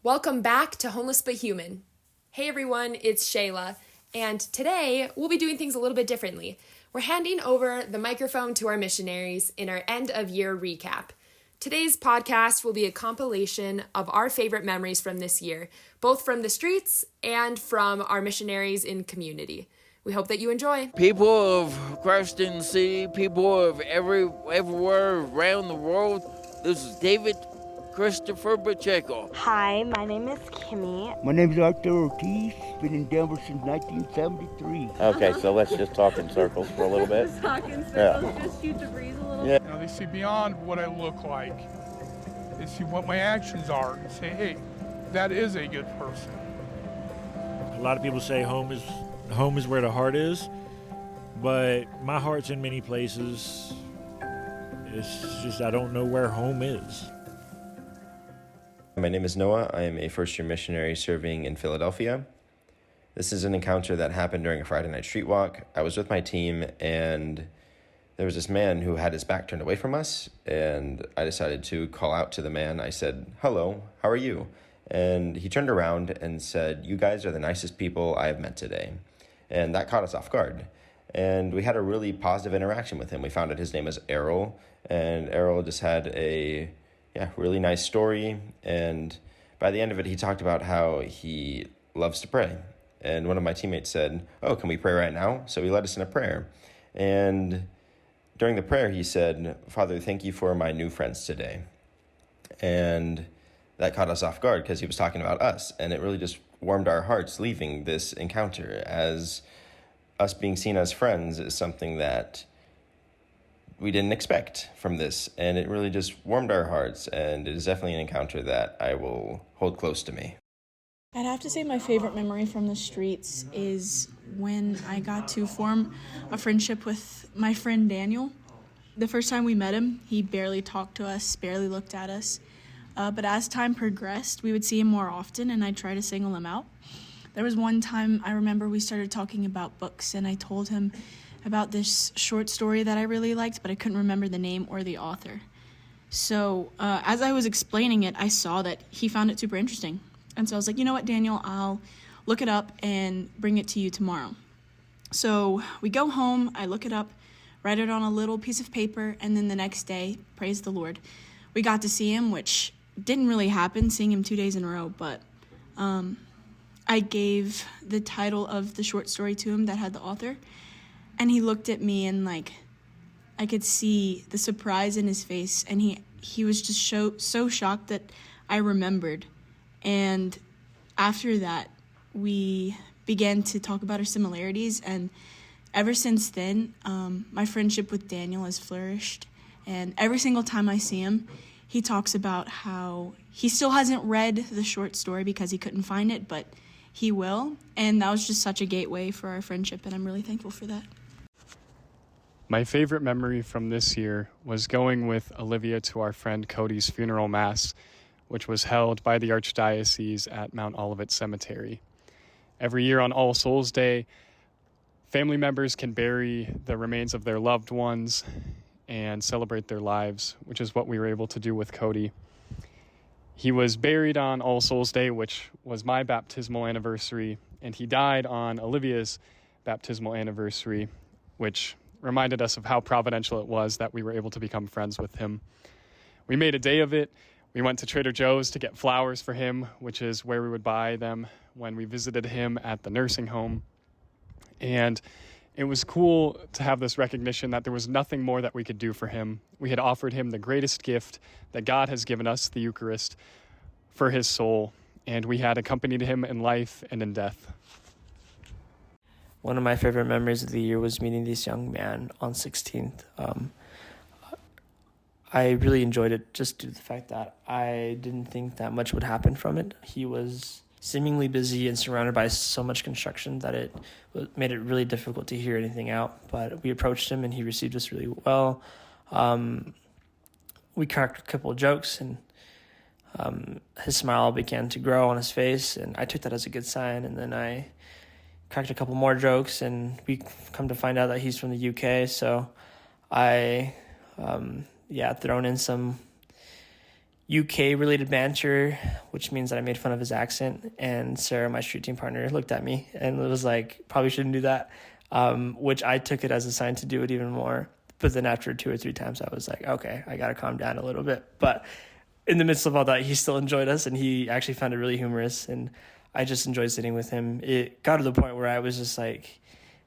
Welcome back to Homeless But Human. Hey everyone, it's Shayla, and today we'll be doing things a little bit differently. We're handing over the microphone to our missionaries in our end of year recap. Today's podcast will be a compilation of our favorite memories from this year, both from the streets and from our missionaries in community. We hope that you enjoy. People of Creston City, people of everywhere around the world, this is David Christopher Pacheco. Hi, my name is Kimmy. My name is Arthur Ortiz. Been in Denver since 1973. Okay, so let's just talk in circles for a little bit. Just talk in circles, just shoot the breeze a little. Yeah. You know, they see beyond what I look like. They see what my actions are and say, hey, that is a good person. A lot of people say home is where the heart is, but my heart's in many places. It's just I don't know where home is. My name is Noah. I am a first-year missionary serving in Philadelphia. This is an encounter that happened during a Friday night street walk. I was with my team, and there was this man who had his back turned away from us, and I decided to call out to the man. I said, "Hello, how are you?" And he turned around and said, "You guys are the nicest people I have met today." And that caught us off guard. And we had a really positive interaction with him. We found out his name is Errol, and Errol just had a really nice story. And by the end of it, he talked about how he loves to pray. And one of my teammates said, "Oh, can we pray right now?" So he led us in a prayer. And during the prayer, he said, "Father, thank you for my new friends today." And that caught us off guard because he was talking about us. And it really just warmed our hearts leaving this encounter, as us being seen as friends is something that we didn't expect from this, and it really just warmed our hearts, and it is definitely an encounter that I will hold close to me. I'd have to say my favorite memory from the streets is when I got to form a friendship with my friend Daniel. The first time we met him, he barely talked to us, barely looked at us. But as time progressed, we would see him more often, and I'd try to single him out. There was one time I remember we started talking about books, and I told him about this short story that I really liked, but I couldn't remember the name or the author. So as I was explaining it, I saw that he found it super interesting. And so I was like, you know what, Daniel, I'll look it up and bring it to you tomorrow. So we go home, I look it up, write it on a little piece of paper, and then the next day, praise the Lord, we got to see him, which didn't really happen, seeing him 2 days in a row, but I gave the title of the short story to him that had the author. And he looked at me and, I could see the surprise in his face. And he was just so shocked that I remembered. And after that, we began to talk about our similarities. And ever since then, my friendship with Daniel has flourished. And every single time I see him, he talks about how he still hasn't read the short story because he couldn't find it, but he will. And that was just such a gateway for our friendship, and I'm really thankful for that. My favorite memory from this year was going with Olivia to our friend Cody's funeral mass, which was held by the Archdiocese at Mount Olivet Cemetery. Every year on All Souls Day, family members can bury the remains of their loved ones and celebrate their lives, which is what we were able to do with Cody. He was buried on All Souls Day, which was my baptismal anniversary, and he died on Olivia's baptismal anniversary, which reminded us of how providential it was that we were able to become friends with him. We made a day of it. We went to Trader Joe's to get flowers for him, which is where we would buy them when we visited him at the nursing home. And it was cool to have this recognition that there was nothing more that we could do for him. We had offered him the greatest gift that God has given us, the Eucharist, for his soul, and we had accompanied him in life and in death. One of my favorite memories of the year was meeting this young man on 16th. I really enjoyed it just due to the fact that I didn't think that much would happen from it. He was seemingly busy and surrounded by so much construction that it made it really difficult to hear anything out. But we approached him and he received us really well. We cracked a couple of jokes and his smile began to grow on his face, and I took that as a good sign. And then I cracked a couple more jokes, and we come to find out that he's from the UK. So I, thrown in some UK related banter, which means that I made fun of his accent. And Sarah, my street team partner, looked at me and was like, probably shouldn't do that, which I took it as a sign to do it even more. But then after 2 or 3 times, I was like, okay, I got to calm down a little bit. But in the midst of all that, he still enjoyed us, and he actually found it really humorous. And I just enjoyed sitting with him. It got to the point where I was just like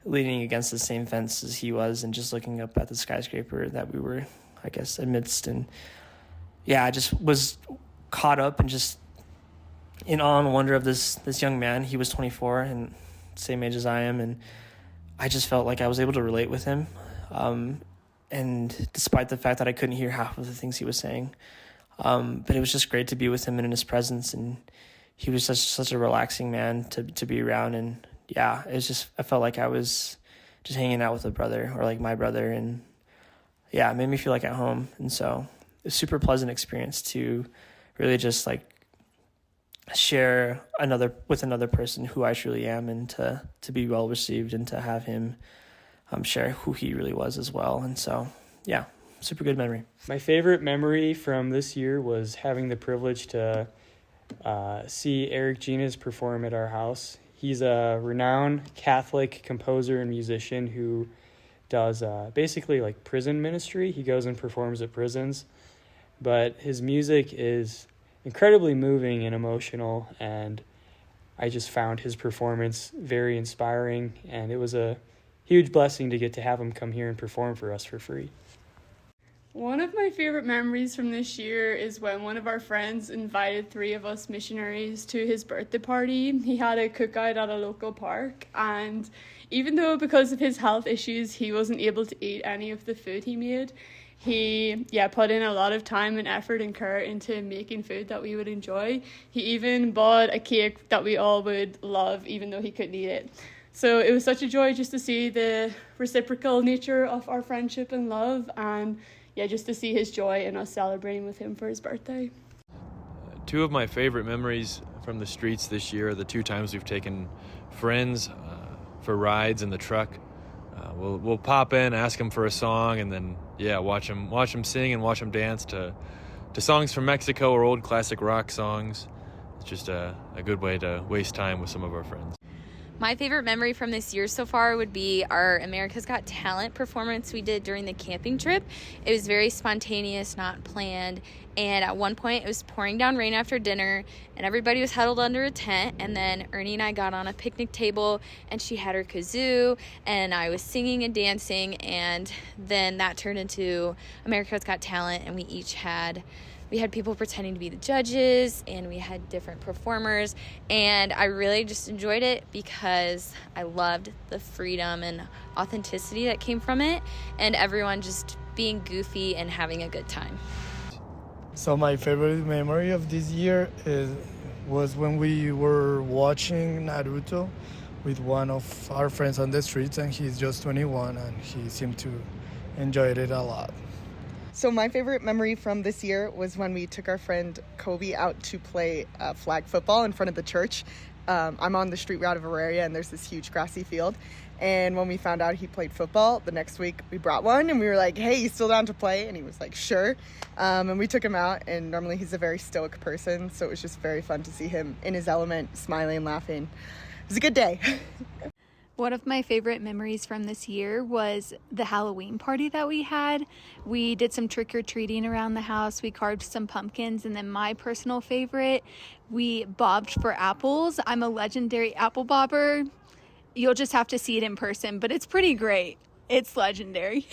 leaning against the same fence as he was and just looking up at the skyscraper that we were, I guess, amidst. And yeah, I just was caught up and just in awe and wonder of this young man. He was 24 and same age as I am, and I just felt like I was able to relate with him. And despite the fact that I couldn't hear half of the things he was saying, but it was just great to be with him and in his presence, and he was such a relaxing man to be around. And yeah, it's just, I felt like I was just hanging out with a brother, or like my brother, and yeah, it made me feel like at home. And so a super pleasant experience to really just like share with another person who I truly am, and to be well received, and to have him share who he really was as well. And so, yeah, super good memory. My favorite memory from this year was having the privilege to see Eric Ginas perform at our house. He's a renowned Catholic composer and musician who does basically like prison ministry. He goes and performs at prisons, but his music is incredibly moving and emotional, and I just found his performance very inspiring, and it was a huge blessing to get to have him come here and perform for us for free. One of my favorite memories from this year is when one of our friends invited 3 of us missionaries to his birthday party. He had a cookout at a local park, and even though because of his health issues he wasn't able to eat any of the food he made, he put in a lot of time and effort and care into making food that we would enjoy. He even bought a cake that we all would love, even though he couldn't eat it. So it was such a joy just to see the reciprocal nature of our friendship and love, and just to see his joy in us celebrating with him for his birthday. 2 of my favorite memories from the streets this year are the 2 times we've taken friends for rides in the truck. We'll pop in, ask them for a song, and then watch them sing and watch them dance to songs from Mexico or old classic rock songs. It's just a good way to waste time with some of our friends. My favorite memory from this year so far would be our America's Got Talent performance we did during the camping trip. It was very spontaneous, not planned, and at one point it was pouring down rain after dinner, and everybody was huddled under a tent, and then Ernie and I got on a picnic table, and she had her kazoo, and I was singing and dancing, and then that turned into America's Got Talent, and we had people pretending to be the judges, and we had different performers, and I really just enjoyed it because I loved the freedom and authenticity that came from it, and everyone just being goofy and having a good time. So my favorite memory of this year was when we were watching Naruto with one of our friends on the streets, and he's just 21, and he seemed to enjoy it a lot. So my favorite memory from this year was when we took our friend Kobe out to play flag football in front of the church. I'm on the street route of Auraria, and there's this huge grassy field. And when we found out he played football, the next week we brought one, and we were like, hey, you still down to play? And he was like, sure. And we took him out, and normally he's a very stoic person, so it was just very fun to see him in his element, smiling, laughing. It was a good day. One of my favorite memories from this year was the Halloween party that we had. We did some trick-or-treating around the house. We carved some pumpkins, and then my personal favorite, we bobbed for apples. I'm a legendary apple bobber. You'll just have to see it in person, but it's pretty great. It's legendary.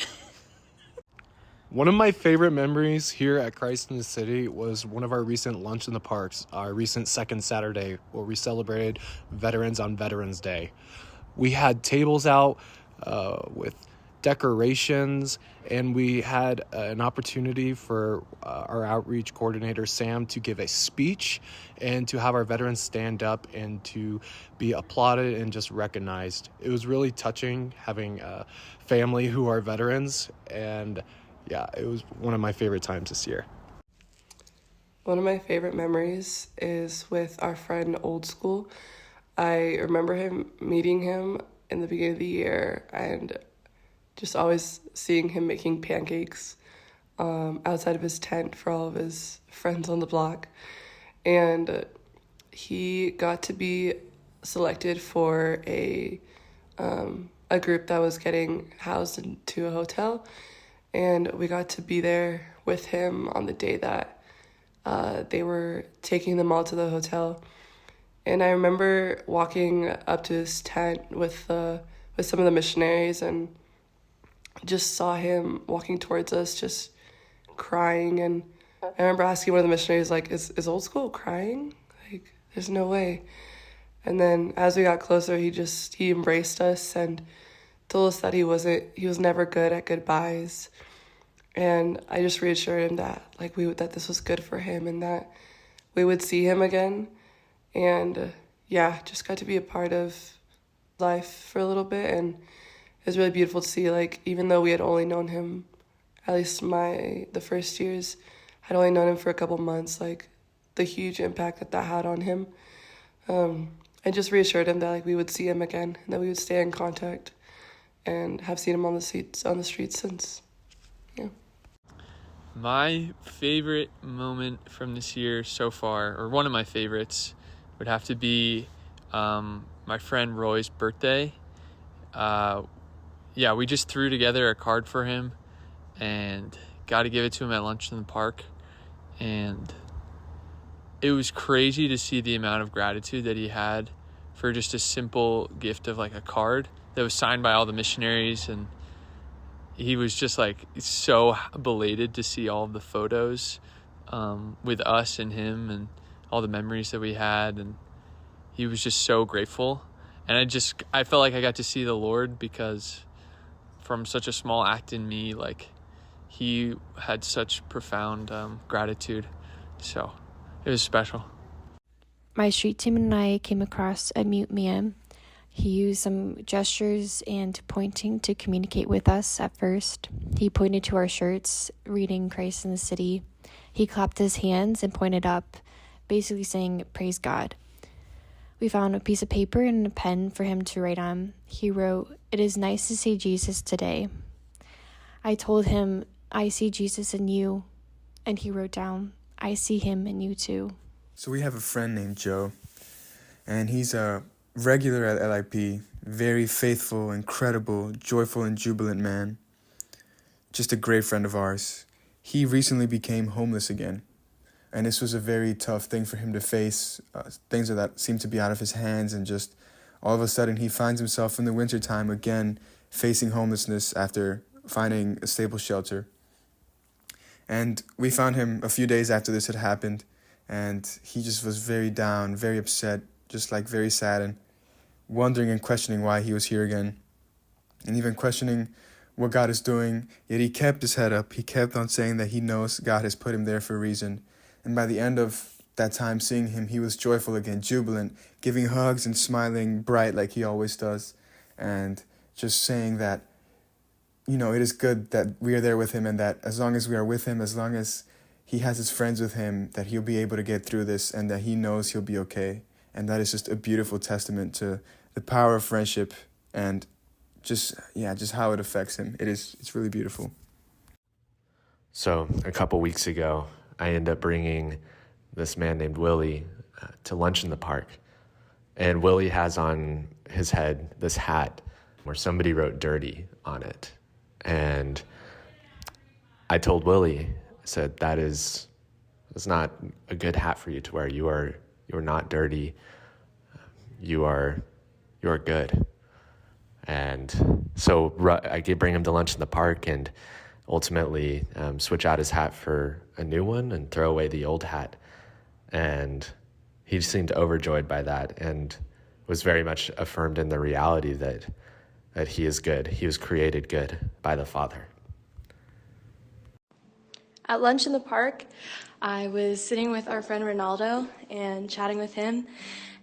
One of my favorite memories here at Christ in the City was one of our recent Lunch in the Parks, our recent second Saturday, where we celebrated Veterans on Veterans Day. We had tables out with decorations, and we had an opportunity for our outreach coordinator, Sam, to give a speech and to have our veterans stand up and to be applauded and just recognized. It was really touching having a family who are veterans, and yeah, it was one of my favorite times this year. One of my favorite memories is with our friend Old School. I remember meeting him in the beginning of the year and just always seeing him making pancakes. outside of his tent for all of his friends on the block. And he got to be selected for a group that was getting housed into a hotel. And we got to be there with him on the day that they were taking them all to the hotel. And I remember walking up to his tent with some of the missionaries and just saw him walking towards us, just crying. And I remember asking one of the missionaries, like, is Old School crying? Like, there's no way. And then as we got closer, he embraced us and told us that he was never good at goodbyes. And I just reassured him that that this was good for him and that we would see him again. And just got to be a part of life for a little bit. And it was really beautiful to see, even though we had only known him, at least the first years, I'd only known him for a couple months, the huge impact that had on him. I just reassured him that we would see him again and that we would stay in contact and have seen him on the streets since. Yeah. My favorite moment from this year so far, or one of my favorites, would have to be my friend Roy's birthday. We just threw together a card for him and got to give it to him at lunch in the park. And it was crazy to see the amount of gratitude that he had for just a simple gift of a card that was signed by all the missionaries. And he was just so belated to see all of the photos with us and him and all the memories that we had. And he was just so grateful. And I felt like I got to see the Lord, because from such a small act in me, he had such profound gratitude. So it was special. My street team and I came across a mute man. He used some gestures and pointing to communicate with us at first. He pointed to our shirts, reading Christ in the City. He clapped his hands and pointed up, basically saying, "Praise God." We found a piece of paper and a pen for him to write on. He wrote, "It is nice to see Jesus today." I told him, "I see Jesus in you." And he wrote down, "I see him in you too." So we have a friend named Joe, and he's a regular at LIP, very faithful, incredible, joyful, and jubilant man. Just a great friend of ours. He recently became homeless again, and this was a very tough thing for him to face, things that seemed to be out of his hands, and just all of a sudden he finds himself in the wintertime again facing homelessness after finding a stable shelter. And we found him a few days after this had happened, and he just was very down, very upset, just very sad, and wondering and questioning why he was here again, and even questioning what God is doing. Yet he kept his head up. He kept on saying that he knows God has put him there for a reason. And by the end of that time seeing him, he was joyful again, jubilant, giving hugs and smiling bright like he always does, and just saying that, it is good that we are there with him, and that as long as we are with him, as long as he has his friends with him, that he'll be able to get through this, and that he knows he'll be okay. And that is just a beautiful testament to the power of friendship and just how it affects him. It's really beautiful. So a couple weeks ago, I ended up bringing this man named Willie to lunch in the park. And Willie has on his head this hat where somebody wrote "dirty" on it. And I told Willie, I said, it's not a good hat for you to wear. You are not dirty. You are good. And so I did bring him to lunch in the park and ultimately switch out his hat for a new one and throw away the old hat. And he seemed overjoyed by that and was very much affirmed in the reality that he is good. He was created good by the Father. At lunch in the park, I was sitting with our friend Ronaldo and chatting with him,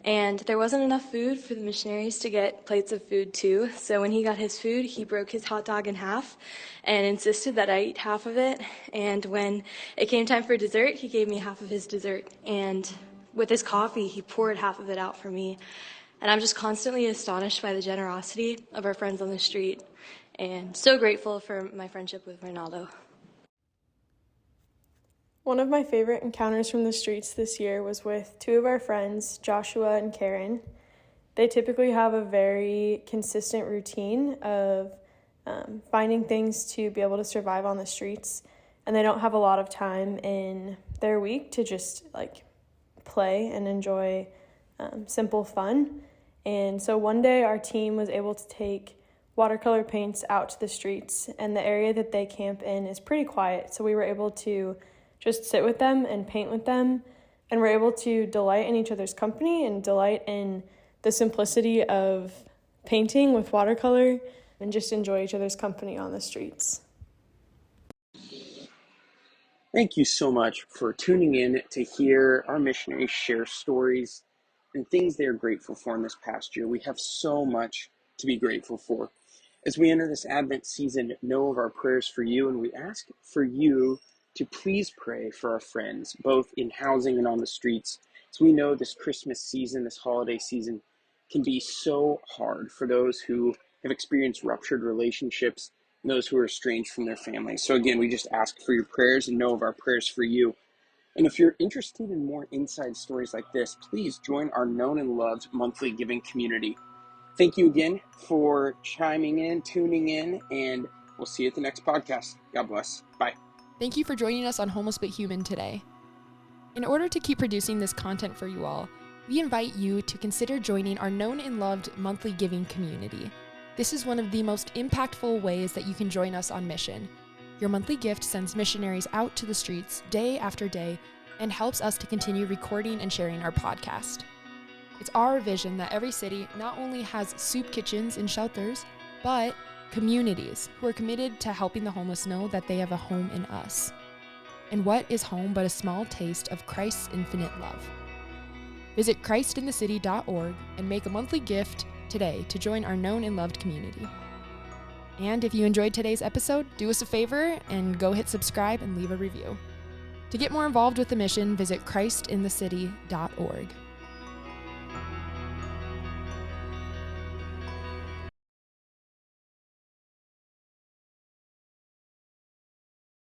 and there wasn't enough food for the missionaries to get plates of food too. So when he got his food, he broke his hot dog in half and insisted that I eat half of it. And when it came time for dessert, he gave me half of his dessert. And with his coffee, he poured half of it out for me. And I'm just constantly astonished by the generosity of our friends on the street, and so grateful for my friendship with Ronaldo. One of my favorite encounters from the streets this year was with two of our friends, Joshua and Karen. They typically have a very consistent routine of finding things to be able to survive on the streets, and they don't have a lot of time in their week to just play and enjoy simple fun. And so one day our team was able to take watercolor paints out to the streets, and the area that they camp in is pretty quiet, so we were able to just sit with them and paint with them, and we're able to delight in each other's company and delight in the simplicity of painting with watercolor and just enjoy each other's company on the streets. Thank you so much for tuning in to hear our missionaries share stories and things they are grateful for in this past year. We have so much to be grateful for. As we enter this Advent season, know of our prayers for you, and we ask for you to please pray for our friends, both in housing and on the streets. As we know this Christmas season, this holiday season, can be so hard for those who have experienced ruptured relationships and those who are estranged from their families. So again, we just ask for your prayers and know of our prayers for you. And if you're interested in more inside stories like this, please join our Known and Loved monthly giving community. Thank you again for chiming in, tuning in, and we'll see you at the next podcast. God bless. Bye. Thank you for joining us on Homeless But Human today. In order to keep producing this content for you all, we invite you to consider joining our Known and Loved monthly giving community. This is one of the most impactful ways that you can join us on mission. Your monthly gift sends missionaries out to the streets day after day and helps us to continue recording and sharing our podcast. It's our vision that every city not only has soup kitchens and shelters, but communities who are committed to helping the homeless know that they have a home in us. And what is home but a small taste of Christ's infinite love? Visit christinthecity.org and make a monthly gift today to join our Known and Loved community. And if you enjoyed today's episode, do us a favor and go hit subscribe and leave a review. To get more involved with the mission, visit christinthecity.org.